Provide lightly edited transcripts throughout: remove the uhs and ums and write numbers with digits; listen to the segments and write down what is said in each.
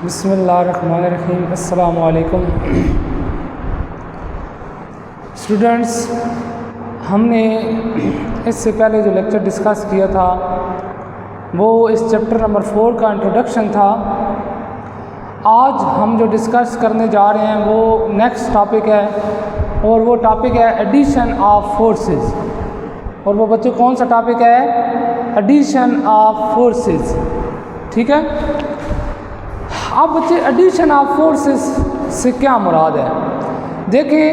बिस्मिल्लाहिर्रहमानिर्रहीम। अस्सलामु अलैकुम स्टूडेंट्स, हमने इससे पहले जो लेक्चर डिस्कस किया था वो इस चैप्टर नंबर 4 का इंट्रोडक्शन था। आज हम जो डिस्कस करने जा रहे हैं वो नेक्स्ट टॉपिक है और वो टॉपिक है एडिशन ऑफ फोर्सेस। और वो बच्चों कौन सा टॉपिक है? Addition of forces. ठीक है। अब बच्चे एडिशन ऑफ फोर्सेस से क्या मुराद है? देखिए,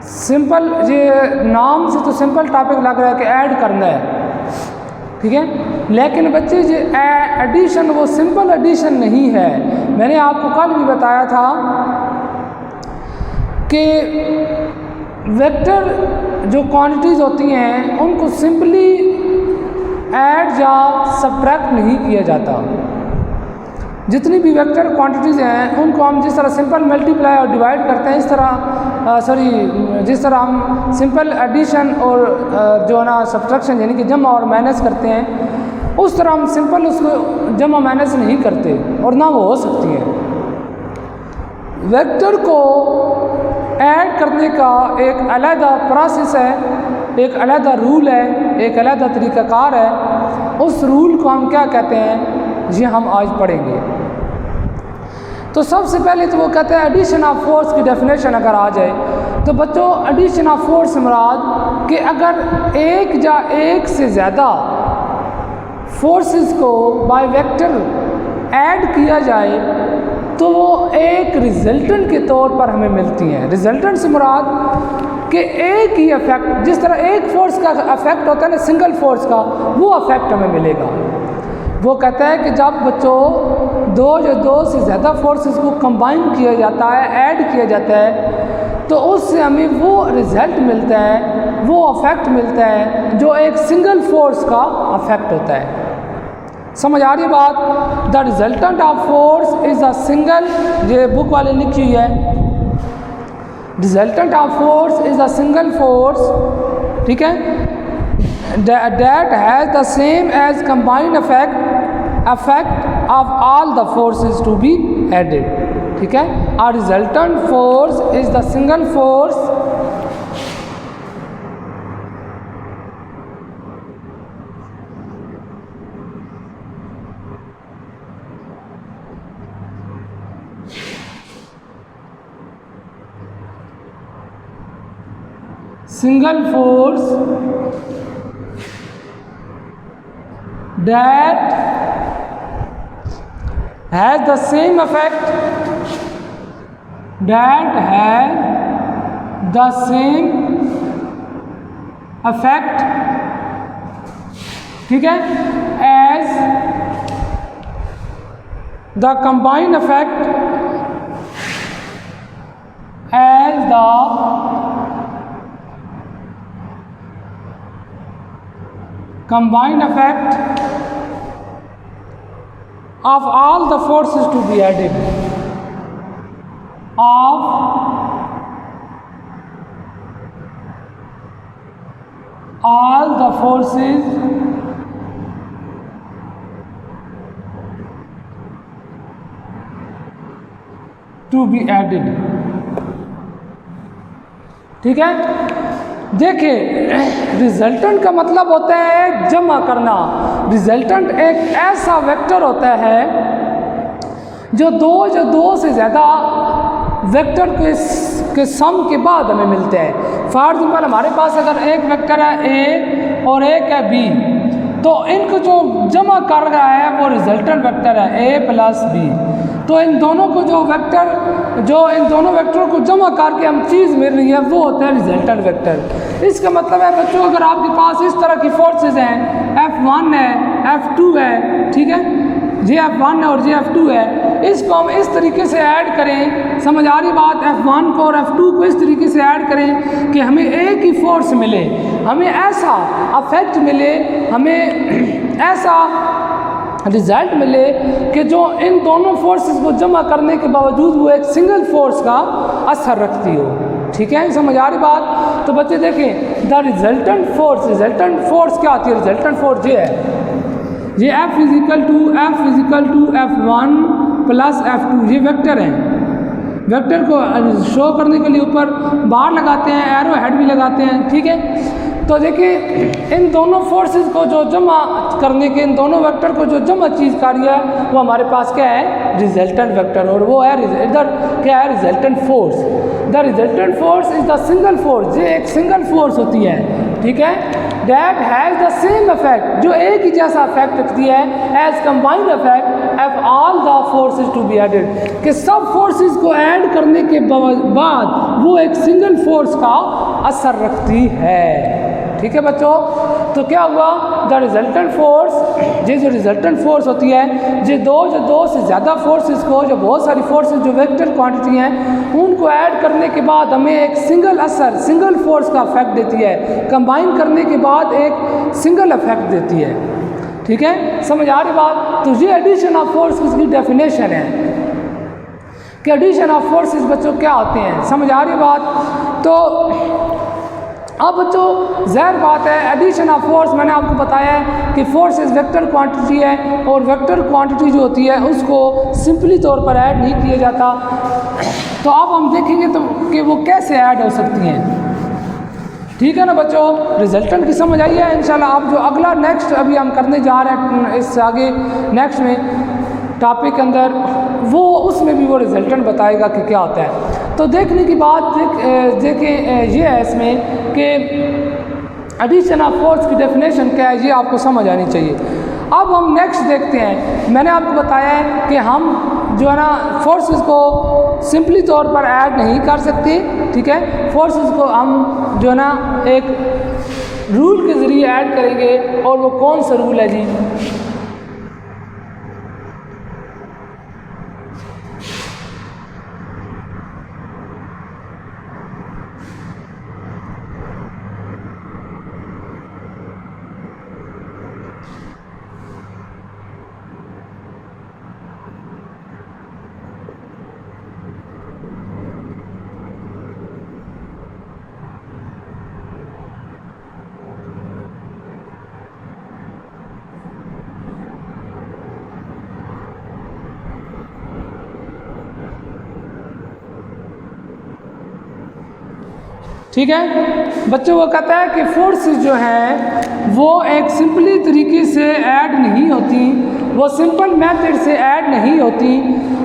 सिंपल ये नाम से तो सिंपल टॉपिक लग रहा है कि ऐड करना है, ठीक है, लेकिन बच्चे ये एडिशन वो सिंपल एडिशन नहीं है। मैंने आपको कल भी बताया था कि वेक्टर जो क्वांटिटीज़ होती हैं उनको सिंपली ऐड या सब्ट्रैक्ट नहीं किया जाता। जितनी भी वेक्टर क्वांटिटीज़ हैं उनको हम जिस तरह सिंपल मल्टीप्लाई और डिवाइड करते हैं, इस तरह जिस तरह हम सिंपल एडिशन और जो है ना सब्ट्रैक्शन यानी कि जमा और माइनस करते हैं, उस तरह हम सिंपल उसको जमा माइनस नहीं करते और ना वो हो सकती है। वेक्टर को ऐड करने का एक अलग प्रोसेस है, एक अलग रूल है, एक अलग तरीक़ाकार है। उस रूल को हम क्या कहते हैं ये हम आज पढ़ेंगे। तो सबसे पहले तो वो कहते हैं एडिशन ऑफ फोर्स की डेफिनेशन अगर आ जाए तो बच्चों एडिशन ऑफ फोर्स मुराद कि अगर एक या एक से ज़्यादा फोर्सेस को बाय वेक्टर ऐड किया जाए तो वो एक रिजल्टेंट के तौर पर हमें मिलती हैं। रिजल्टेंट से मुराद कि एक ही इफेक्ट, जिस तरह एक फोर्स का इफेक्ट होता है ना सिंगल फोर्स का, वो इफेक्ट हमें मिलेगा। वो कहता है कि जब बच्चों दो या दो से ज़्यादा फोर्सेस को कंबाइन किया जाता है, ऐड किया जाता है, तो उससे हमें वो रिज़ल्ट मिलता है, वो इफेक्ट मिलता है जो एक सिंगल फोर्स का इफेक्ट होता है। समझ आ रही बात? The resultant of force is a single, ये बुक वाले लिखी हुई है, resultant of force is a single force, ठीक है, that has the same as combined effect of all the forces to be added, ठीक है। A resultant force is the single force that has the same effect, ठीक है, as the combined effect, as the combined effect of all the forces to be added, of all the forces to be added, ठीक है। देखिए, resultant का मतलब होता है जमा करना। रिजल्टेंट एक ऐसा वेक्टर होता है जो दो से ज़्यादा वेक्टर के सम के बाद हमें मिलते हैं। फॉर एग्जाम्पल हमारे पास अगर एक वेक्टर है ए और एक है बी, तो इनको जो जमा कर रहा है वो रिजल्टेंट वेक्टर है ए प्लस बी। तो इन दोनों को इन दोनों वेक्टरों को जमा करके हम चीज़ मिल रही है वो होता है रिजल्टेंट वेक्टर। इसका मतलब है बच्चों अगर आपके पास इस तरह की फोर्सेस हैं, F1 है, F2 है, ठीक है, JF1 है और JF2 है, इसको हम इस तरीके से ऐड करें, समझ आ रही बात? F1 को और F2 को इस तरीके से ऐड करें कि हमें एक ही फोर्स मिले, हमें ऐसा इफेक्ट मिले, हमें ऐसा रिजल्ट मिले कि जो इन दोनों फोर्सेस को जमा करने के बावजूद वो एक सिंगल फोर्स का असर रखती हो। ठीक है, समझ आ रही बात? तो बच्चे देखें, द रिजल्टेंट फोर्स क्या आती है? रिजल्टेंट फोर्स ये है, ये F is equal to F1 plus F2, ये वेक्टर हैं। वेक्टर को शो करने के लिए ऊपर बार लगाते हैं, एरो हेड भी लगाते हैं, ठीक है। तो देखिए इन दोनों फोर्सेस को जो जमा करने के, इन दोनों वेक्टर को जो जमा चीज़ कार्य है वो हमारे पास क्या है, रिजल्टेंट वेक्टर, और वो है इधर क्या है, resultant force. The resultant force is the single force, ये एक सिंगल फोर्स होती है, ठीक है, that has the same effect, जो एक ही जैसा इफेक्ट रखती है as combined effect of all the forces to be added, कि सब फोर्सेस को ऐड करने के बाद वो एक सिंगल फोर्स का असर रखती है, ठीक है बच्चों। तो क्या हुआ, द रिजल्टेंट फोर्स, ये जो रिजल्टेंट फोर्स होती है, जो दो से ज़्यादा फोर्सेस को, जो बहुत सारी फोर्सेस जो वेक्टर क्वांटिटी हैं उनको ऐड करने के बाद हमें एक सिंगल असर, सिंगल फोर्स का इफेक्ट देती है, कंबाइन करने के बाद एक सिंगल इफेक्ट देती है, ठीक है, समझ आ रही बात। तो ये एडिशन ऑफ फोर्स की डेफिनेशन है कि एडिशन ऑफ फोर्सेस बच्चों क्या होते हैं, समझ आ रही बात। तो अब बच्चों ज़ाहिर बात है, एडिशन ऑफ फोर्स मैंने आपको बताया है कि फोर्स इज वेक्टर क्वांटिटी है, और वेक्टर क्वांटिटी जो होती है उसको सिंपली तौर पर ऐड नहीं किया जाता। तो अब हम देखेंगे तो कि वो कैसे ऐड हो सकती हैं, ठीक है ना बच्चों। रिजल्टेंट की समझ आई है इंशाल्लाह। अब जो अगला नेक्स्ट अभी हम करने जा रहे हैं इससे आगे नेक्स्ट में टॉपिक के अंदर, वो उसमें भी वो रिजल्टेंट बताएगा कि क्या होता है। तो देखने की बात देखें ये है इसमें कि एडिशन ऑफ फोर्स की डेफिनेशन क्या है, ये आपको समझ आनी चाहिए। अब हम नेक्स्ट देखते हैं। मैंने आपको बताया है कि हम जो है ना फोर्सेस को सिंपली तौर पर ऐड नहीं कर सकते, ठीक है, फोर्सेस को हम जो है ना एक रूल के ज़रिए ऐड करेंगे, और वो कौन सा रूल है जी, ठीक है बच्चों। वो कहता है कि फोर्सेस जो हैं वो एक सिंपली तरीके से ऐड नहीं होती, वो सिंपल मेथड से ऐड नहीं होती,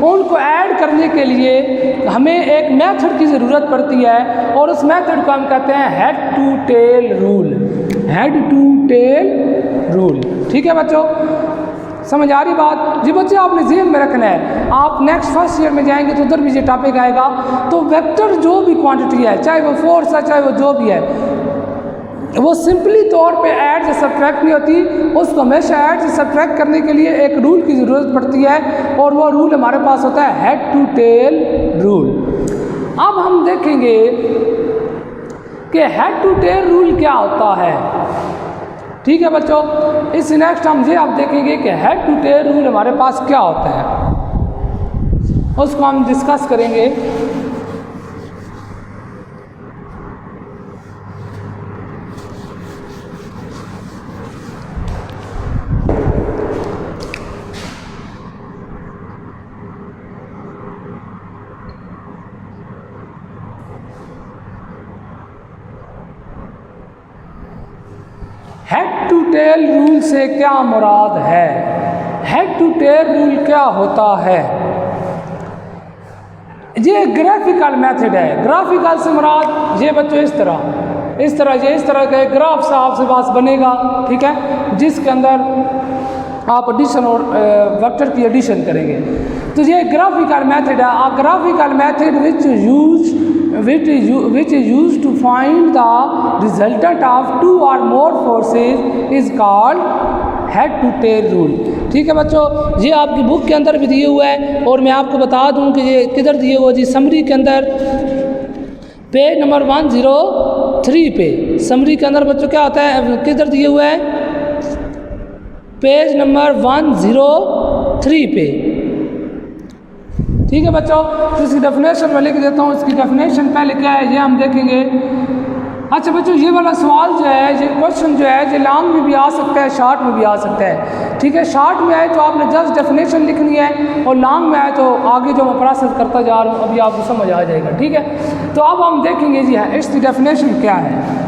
उनको ऐड करने के लिए हमें एक मेथड की ज़रूरत पड़ती है, और उस मेथड को हम कहते हैं head to tail rule, head to tail rule, ठीक है बच्चों, समझ आ रही बात जी। बच्चे आपने ज़हन में रखना है, आप नेक्स्ट फर्स्ट ईयर में जाएंगे तो उधर भी ये टॉपिक आएगा। तो वेक्टर जो भी क्वांटिटी है, चाहे वो फोर्स है चाहे वो जो भी है, वो सिंपली तौर पे ऐड से सब्ट्रैक्ट नहीं होती, उसको हमेशा ऐड से सब्ट्रैक्ट करने के लिए एक रूल की ज़रूरत पड़ती है, और वो रूल हमारे पास होता है हेड टू टेल रूल। अब हम देखेंगे कि हेड टू टेल रूल क्या होता है, ठीक है बच्चों। इस नेक्स्ट हम ये आप देखेंगे कि हेड टू टेल रूल हमारे पास क्या होता है, उसको हम डिस्कस करेंगे। हेड टू टेल रूल से क्या मुराद है, हेड टू टेल रूल क्या होता है, ये ग्राफिकल मेथड है। ग्राफिकल से मुराद ये बच्चों इस तरह का एक ग्राफ सा आपसे पास बनेगा, ठीक है, जिसके अंदर आप एडिशन और वेक्टर की एडिशन करेंगे। तो ये ग्राफिकल मेथड है। अ graphical method which is used to find the resultant of two or more forces is called head to tail rule, ठीक है बच्चों। ये आपकी बुक के अंदर भी दिए हुआ है, और मैं आपको बता दूं कि ये किधर दिए हुआ जी, समरी के अंदर पेज नंबर 103 पे, समरी के अंदर बच्चों क्या होता है, किधर दिए हुआ है, पेज नंबर 103 पे, ठीक है बच्चों। तो इसकी डेफिनेशन मैं लिख देता हूँ। इसकी डेफिनेशन पहले क्या है ये हम देखेंगे। अच्छा बच्चों, ये वाला सवाल जो है, ये क्वेश्चन जो है, ये लॉन्ग में भी आ सकता है, शॉर्ट में भी आ सकता है। ठीक है। शॉर्ट में आए तो आपने जस्ट डेफिनेशन लिखनी है, और लॉन्ग में आए तो आगे जो मैं प्रोसेस करता जा रहा हूँ अभी आपको समझ आ जाएगा, ठीक है। तो अब हम देखेंगे जी है इसकी डेफिनेशन क्या है।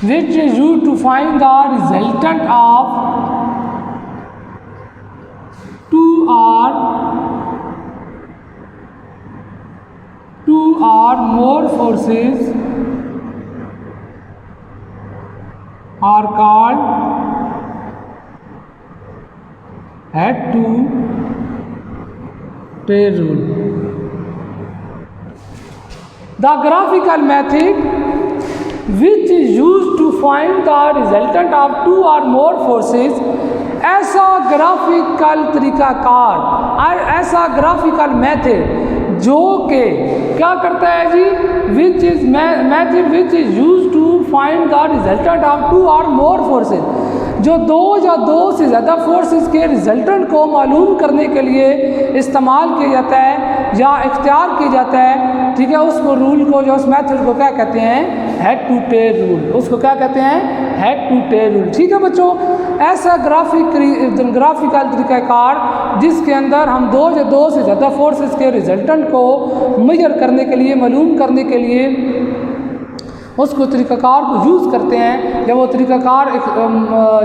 Which is used to find the resultant of two or more forces are called head-to-tail rule. The graphical method which is used to find the resultant of two or more forces, ऐसा graphical तरीक़ाकार और ऐसा graphical method जो कि क्या करता है जी, which is method which is use to find the resultant of two or more forces, जो दो या दो से ज़्यादा फोर्सेस के रिजल्टेंट को मालूम करने के लिए इस्तेमाल किया जाता है या इख्तियार किया जाता है, ठीक है। उसको रूल को जो उस मेथड को क्या कहते हैं, हेड टू टेल रूल, उसको क्या कहते हैं, हेड टू टेल रूल, ठीक है बच्चों। ऐसा ग्राफिकल तरीक़ाकार जिसके अंदर हम दो या दो से ज़्यादा फोर्सेस के रिजल्टेंट को मेजर करने के लिए, मालूम करने के लिए उसको तरीक़ाकार को यूज़ करते हैं, जब वो तरीक़ाकार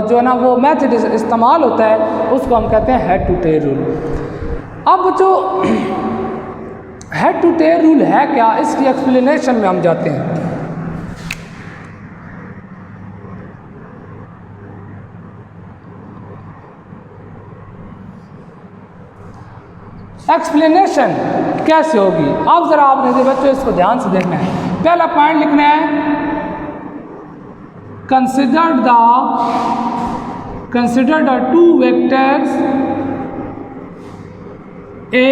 जो है ना वो मेथड इस्तेमाल होता है उसको हम कहते हैं हेड टू टेल रूल। अब बच्चों हेड टू टेल रूल है क्या, इसकी एक्सप्लेनेशन में हम जाते हैं। एक्सप्लेनेशन कैसे होगी, अब ज़रा आपने बच्चों इसको ध्यान से देखना है। पहला पॉइंट लिखना है, consider the two vectors A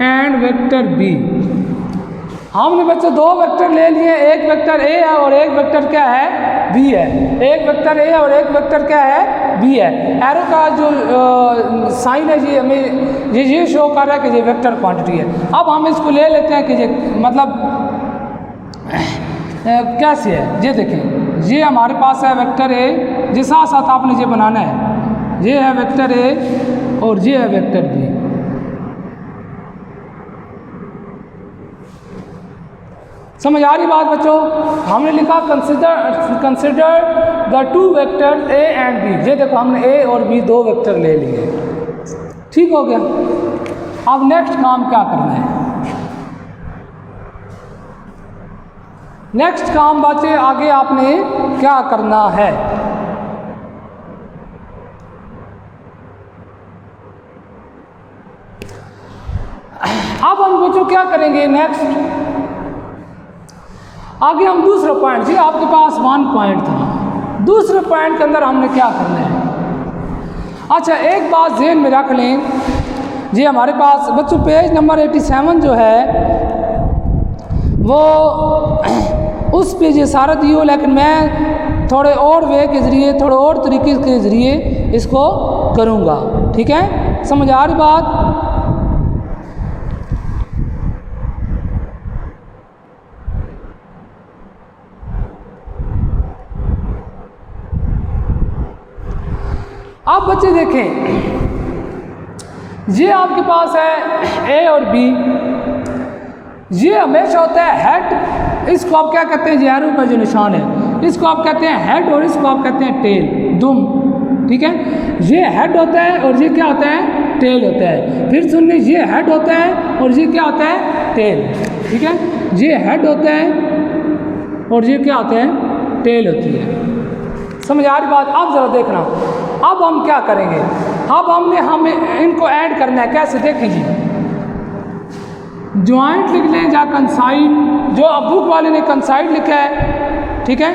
and vector B. हमने बच्चों दो वेक्टर ले लिए, एक वेक्टर ए है और एक वेक्टर क्या है, बी है। एक वेक्टर ए और एक वेक्टर क्या है, बी है। एरो का जो साइन है जी हमें ये शो कर रहा है कि ये वेक्टर क्वांटिटी है। अब हम इसको ले लेते हैं कि ये मतलब कैसे है, ये देखें, ये हमारे पास है वेक्टर ए, ये साथ साथ आपने ये बनाना है, ये है वेक्टर ए और ये है वेक्टर बी। समझ आ रही बात बच्चों, हमने लिखा consider the two vector A and B. ये देखो हमने ए और बी दो वेक्टर ले लिए, ठीक हो गया। अब नेक्स्ट काम क्या करना है, नेक्स्ट काम बच्चे आगे आपने क्या करना है। अब हम बच्चों क्या करेंगे, नेक्स्ट आगे हम दूसरा पॉइंट, जी आपके पास 1 पॉइंट था, दूसरे पॉइंट के अंदर हमने क्या करना है। अच्छा एक बात ज़हन में रख लें जी, हमारे पास बच्चों पेज नंबर 87 जो है वो उस पे ये सारा दियो, लेकिन मैं थोड़े और वे के ज़रिए, थोड़े और तरीके के ज़रिए इसको करूँगा, ठीक है। समझ आ रही बात। अब बच्चे देखें, ये आपके पास है ए और बी, ये हमेशा होता है हेड, इसको आप क्या कहते हैं, एरो का जो निशान है इसको आप कहते हैं हेड और इसको आप कहते हैं टेल, दुम, ठीक है। ये हेड होता है और ये क्या होता है, टेल होता है। फिर सुनिए, ये हेड होता है और ये क्या होता है, टेल, ठीक है। ये हेड होता है और ये क्या होता है, टेल होती है। समझ आ रही बात। अब ज़रा देखना, अब हम क्या करेंगे, अब हमें इनको ऐड करना है। कैसे, देखिए ज्वाइंट लिख लें या कंसाइड, जो अब बुक वाले ने कंसाइड लिखा है, ठीक है।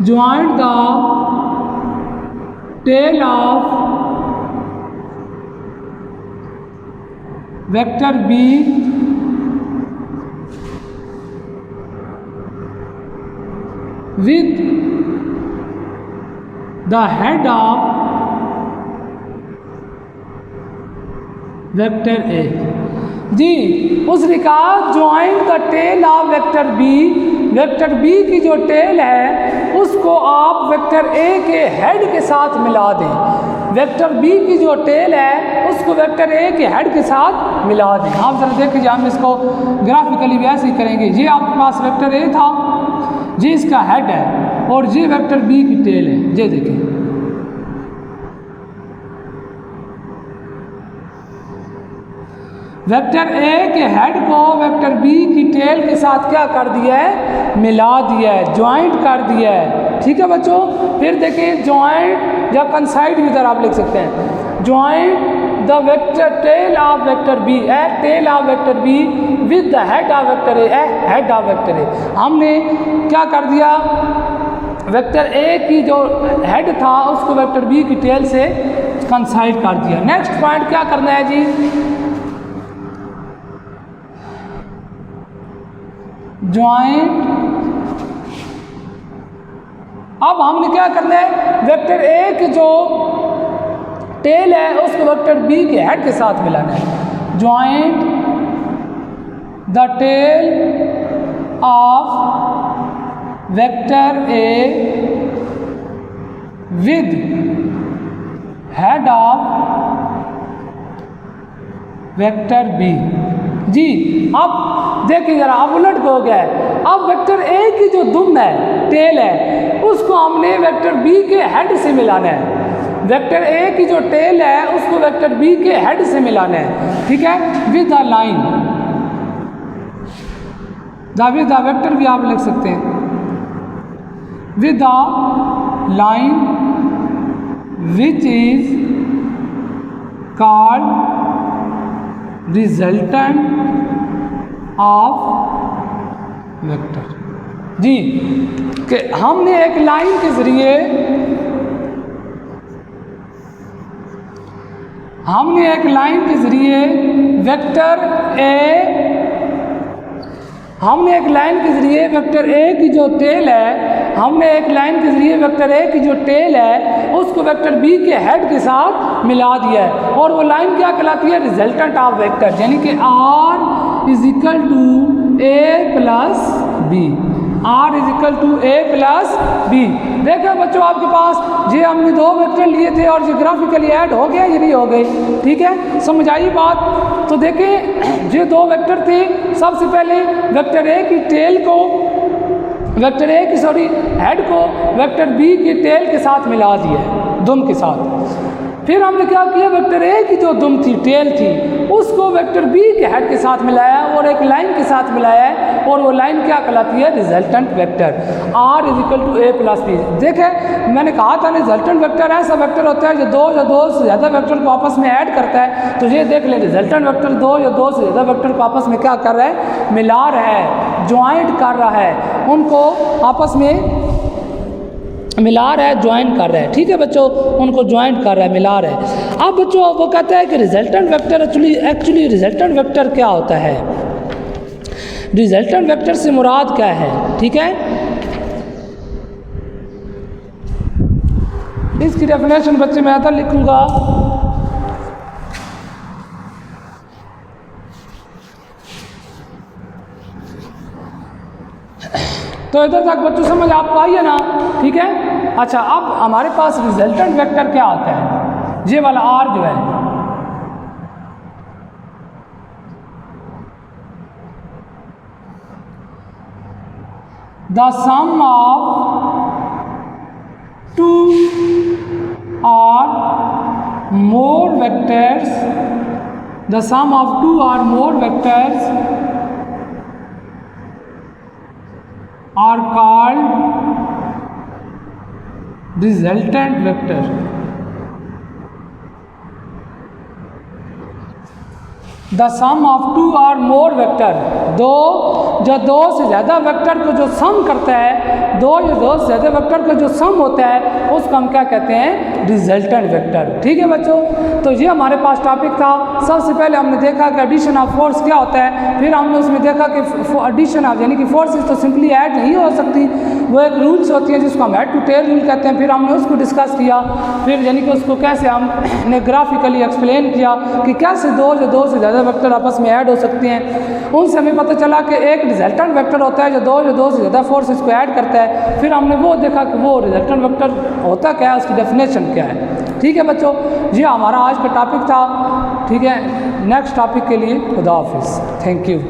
join the tail of vector B with the head of vector A. जी उस रिकार्ड join the tail of vector B की जो टेल है उसको आप वेक्टर ए के हेड के साथ मिला दें। वेक्टर बी की जो टेल है उसको वेक्टर ए के हेड के साथ मिला दें। आप जरा देख लीजिए, हम इसको ग्राफिकली भी ऐसे ही करेंगे। ये आपके पास वेक्टर ए था, ये इसका हेड है और ये वेक्टर बी की टेल है। ये देखें, वेक्टर ए के हेड को वेक्टर बी की टेल के साथ क्या कर दिया है, मिला दिया है, ज्वाइंट कर दिया है। ठीक है बच्चों, फिर देखिए ज्वाइंट या कंसाइड भी इधर आप लिख सकते हैं। Joint the vector tail of vector B tail of vector B with the head of vector A head of vector A. हमने क्या कर दिया, वेक्टर ए की जो हेड था उसको वेक्टर बी की टेल से कंसाइड कर दिया। नेक्स्ट पॉइंट क्या करना है जी, ज्वाइंट। अब हमने क्या करना है, वेक्टर ए की जो टेल है उसको वेक्टर बी के हेड के साथ मिलाना है। Joint the tail of vector A with head of vector B. जी अब देखिए जरा, अब उलट हो गया है। अब वेक्टर ए की जो दुम है, टेल है, उसको हमने वेक्टर बी के हेड से मिलाना है। वेक्टर ए की जो टेल है उसको वेक्टर बी के हेड से मिलाना है। ठीक है, with the line, with the vector भी आप लिख सकते हैं, with the line which is called resultant of vector. जी कि हमने एक लाइन के जरिए वेक्टर ए की जो टेल है उसको वेक्टर बी के हेड के साथ मिला दिया है। और वो लाइन क्या कहलाती है, रिजल्टेंट ऑफ वेक्टर, यानी कि R is equal to A plus B. R is equal to A plus B. देखो बच्चों, आपके पास ये हमने दो वेक्टर लिए थे और जियोग्राफिकली ऐड हो गया, ये नहीं हो गई। ठीक है, समझ आई बात। तो देखें, ये दो वेक्टर थे। सबसे पहले वेक्टर ए की टेल को हेड को वेक्टर बी की टेल के साथ मिला दिया, दुम के साथ। फिर हमने क्या किया, वेक्टर ए की जो दुम थी, टेल थी, उसको वेक्टर बी के हेड के साथ मिलाया और एक लाइन के साथ मिलाया है। और वो लाइन क्या कहलाती है, resultant vector. R is equal to A plus B. देखें, मैंने कहा था रिजल्टेंट वेक्टर ऐसा वेक्टर होता है जो दो या दो से ज़्यादा वेक्टर को आपस में ऐड करता है। तो ये देख लें, रिजल्टेंट वेक्टर दो या दो से ज़्यादा वेक्टर को आपस में क्या कर रहा है, मिला रहा है, ज्वाइंट कर रहा है, उनको आपस में मिला रहा है, ज्वाइन कर रहा है। ठीक है बच्चों, उनको ज्वाइंट कर रहा है, मिला रहा है। अब बच्चों वो कहता है कि resultant vector actually resultant vector क्या होता है, रिजल्टेंट वेक्टर से मुराद क्या है। ठीक है, इसकी डेफिनेशन बच्चे मैं आता लिखूंगा। तो इधर तक बच्चों समझ आपको आई है ना। ठीक है, अच्छा अब हमारे पास रिजल्टेंट वेक्टर क्या होता है, ये वाला R जो है, the sum of two or more vectors, the sum of two or more vectors are called resultant vector। The sum of two or more vector, दो से ज़्यादा वेक्टर को जो सम करता है, दो से ज़्यादा वेक्टर का जो सम होता है उसको हम क्या कहते हैं, रिजल्टेंट वेक्टर। ठीक है बच्चों, तो ये हमारे पास टॉपिक था। सबसे पहले हमने देखा कि एडिशन ऑफ फोर्स क्या होता है, फिर हमने उसमें देखा कि एडिशन ऑफ यानी कि फोर्सेस तो सिंपली ऐड नहीं हो सकती, वो एक रूल्स होती हैं जिसको हम हेड टू टेल रूल कहते हैं। फिर हमने उसको डिस्कस किया, फिर यानी कि उसको कैसे हमने ग्राफिकली एक्सप्लेन किया कि कैसे दो से ज़्यादा वेक्टर आपस में ऐड हो सकते हैं। उनसे हमें पता चला कि एक रिजल्टेंट वेक्टर होता है जो दो से ज़्यादा फोर्सेस को ऐड करता है। फिर हमने वो देखा कि वो रिजल्टेंट वेक्टर होता क्या है, उसकी डेफिनेशन क्या है। ठीक है बच्चों, ये हमारा आज का टॉपिक था। ठीक है, नेक्स्ट टॉपिक के लिए खुदा हाफिज़, थैंक यू।